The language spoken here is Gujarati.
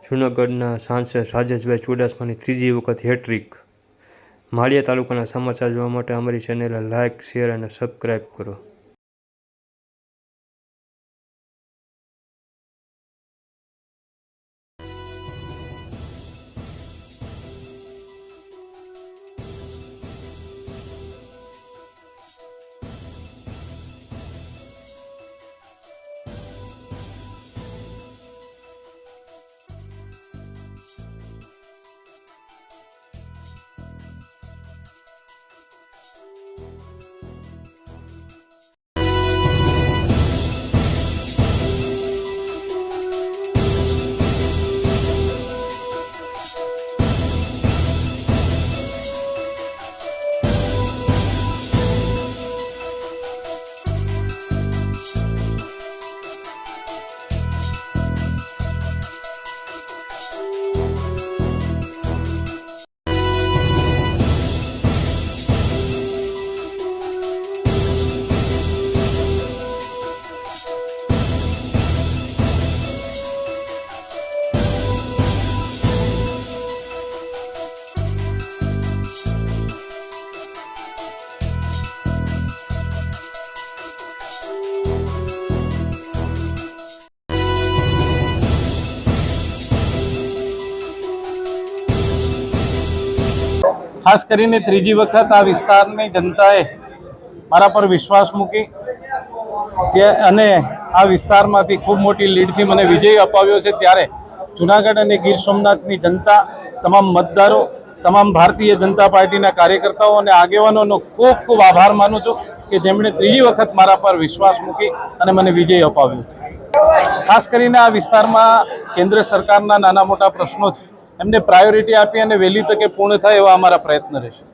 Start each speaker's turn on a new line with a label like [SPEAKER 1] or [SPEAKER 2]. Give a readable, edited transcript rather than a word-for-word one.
[SPEAKER 1] જૂનાગઢના સાંસદ રાજેશભાઈ ચુડાસમાની ત્રીજી વખત હેટ્રિક। માળિયા તાલુકાના સમાચાર જોવા માટે અમારી ચેનલને લાઇક, શેર અને સબસ્ક્રાઈબ કરો।
[SPEAKER 2] ખાસ કરીને ત્રીજી વખત આ વિસ્તારની જનતાએ મારા પર વિશ્વાસ મૂકી અને આ વિસ્તારમાંથી ખૂબ મોટી લીડથી મને વિજય અપાવ્યો છે। ત્યારે જૂનાગઢ અને ગીર સોમનાથની જનતા, તમામ મતદારો, તમામ ભારતીય જનતા પાર્ટીના કાર્યકર્તાઓ અને આગેવાનોનો ખૂબ ખૂબ આભાર માનું છું કે જેમણે ત્રીજી વખત મારા પર વિશ્વાસ મૂકી અને મને વિજય અપાવ્યો છે। ખાસ કરીને આ વિસ્તારમાં કેન્દ્ર સરકારના નાના મોટા પ્રશ્નો છે, એમને પ્રાયોરિટી આપી અને વહેલી તકે પૂર્ણ થાય એવા અમારા પ્રયત્ન રહેશે।